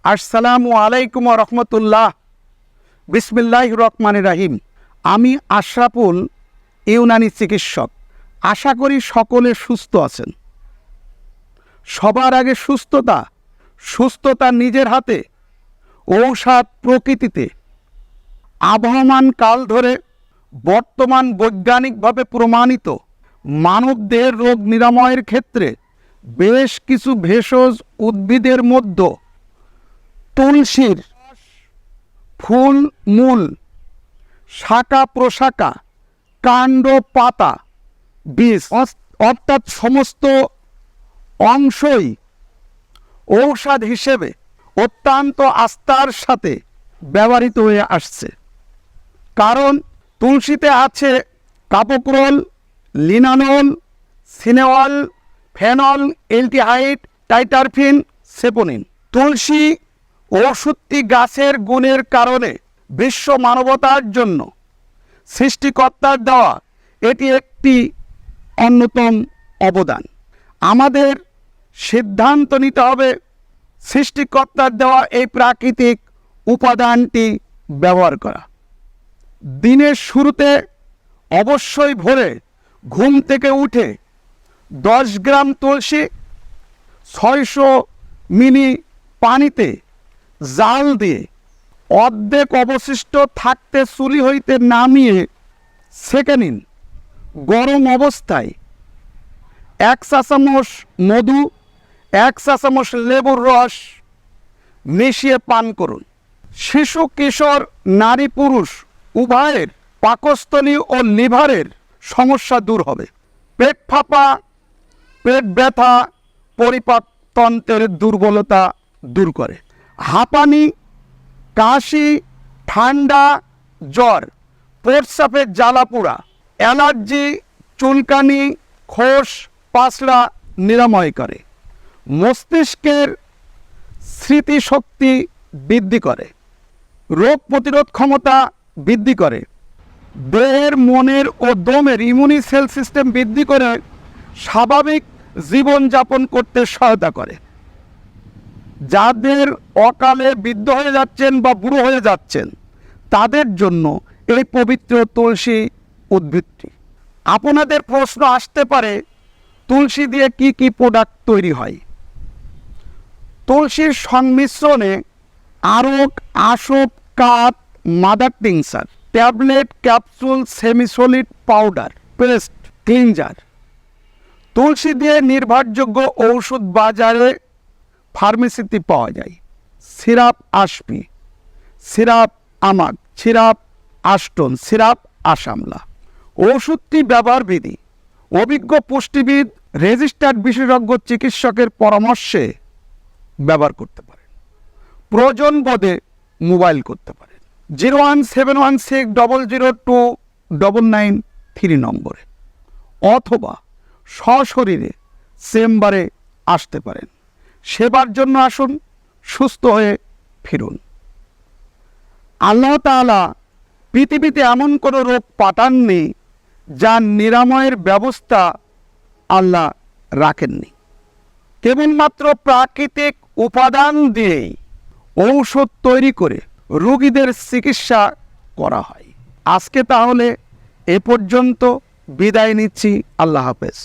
আসসালামু আলাইকুম ওয়া রাহমাতুল্লাহ। বিসমিল্লাহির রহমানির রহিম। আমি আশরাফুল, ইউনানি চিকিৎসক। আশা করি সকলে সুস্থ আছেন। সবার আগে সুস্থতা নিজের হাতে, ঔষধ প্রকৃতিতে। আবহমান কাল ধরে বর্তমান বৈজ্ঞানিকভাবে প্রমাণিত মানবদেহের রোগ নিরাময়ের ক্ষেত্রে বেশ কিছু ভেষজ উদ্ভিদের মধ্যে তুলসীর ফুল, মূল, শাখা প্রশাখা, কাণ্ড, পাতা, বীজ অর্থাৎ সমস্ত অংশই ঔষধ হিসেবে অত্যন্ত আস্থার সাথে ব্যবহৃত হয়ে আসছে। কারণ তুলসীতে আছে কাপোক্রল, লিনানল, সিনেওল, ফেনল, অ্যালডিহাইড, টাইটারফিন, সেপোনিন। তুলসী ঔষধি গাছের গুণের কারণে বিশ্ব মানবতার জন্য সৃষ্টিকর্তার দেওয়া এটি একটি অন্যতম অবদান। আমাদের সিদ্ধান্ত নিতে হবে সৃষ্টিকর্তার দেওয়া এই প্রাকৃতিক উপাদানটি ব্যবহার করা। দিনের শুরুতে অবশ্যই ভোরে ঘুম থেকে উঠে 10 গ্রাম তুলসী 600 মিলি পানিতে জাল দিয়ে অর্ধেক অবশিষ্ট থাকতে চুলি হইতে নামিয়ে ছেঁকে নিন। গরম অবস্থায় 1 চা চামচ মধু, 1 চা চামচ লেবুর রস মিশিয়ে পান করুন। শিশু, কিশোর, নারী, পুরুষ উভয়ের পাকস্থলী ও লিভারের সমস্যা দূর হবে। পেট ফাঁপা, পেট ব্যথা, পরিপাকতন্ত্রের দুর্বলতা দূর করে। হাঁপানি, কাশি, ঠান্ডা, জ্বর, প্রস্রাবের জ্বালাপোড়া, অ্যালার্জি, চুলকানি, খোস, পাসলা নিরাময় করে। মস্তিষ্কের স্মৃতিশক্তি বৃদ্ধি করে। রোগ প্রতিরোধ ক্ষমতা বৃদ্ধি করে। দেহের, মনের ও দমের ইমিউনি সেল সিস্টেম বৃদ্ধি করে স্বাভাবিক জীবনযাপন করতে সহায়তা করে। যাদের অকালে বৃদ্ধ হয়ে যাচ্ছেন বা বুড়ো হয়ে যাচ্ছেন তাদের জন্য এই পবিত্র তুলসী উদ্ভিদটি। আপনাদের প্রশ্ন আসতে পারে, তুলসী দিয়ে কি কি প্রোডাক্ট তৈরি হয়? তুলসীর সংমিশ্রণে আরক, আসব, কাত, mother tincture, tablet, capsule, semisolid, powder, paste, cleanser. তুলসী দিয়ে নির্ভরযোগ্য ঔষধ বাজারে ফার্মেসিতে পাওয়া যায়। সিরাপ আশমি, সিরাপ আমাক, সিরাপ আষ্টন, সিরাপ আসামলা। ওষুধটি ব্যবহার বিধি অভিজ্ঞ পুষ্টিবিদ, রেজিস্টার্ড বিশেষজ্ঞ চিকিৎসকের পরামর্শে ব্যবহার করতে পারেন। প্রয়োজন বোধে মোবাইল করতে পারেন 01716002993 নম্বরে, অথবা সশরীরে চেম্বারে আসতে পারেন। সেবার জন্য আসুন, সুস্থ হয়ে ফিরুন। আল্লাহ তাআলা পৃথিবীতে এমন কোনো রোগ পাঠাননি যার নিরাময়ের ব্যবস্থা আল্লাহ রাখেননি। কেবলমাত্র প্রাকৃতিক উপাদান দিয়েই ঔষধ তৈরি করে রোগীদের চিকিৎসা করা হয়। আজকে তাহলে এ পর্যন্ত বিদায় নিচ্ছি। আল্লাহ হাফেজ।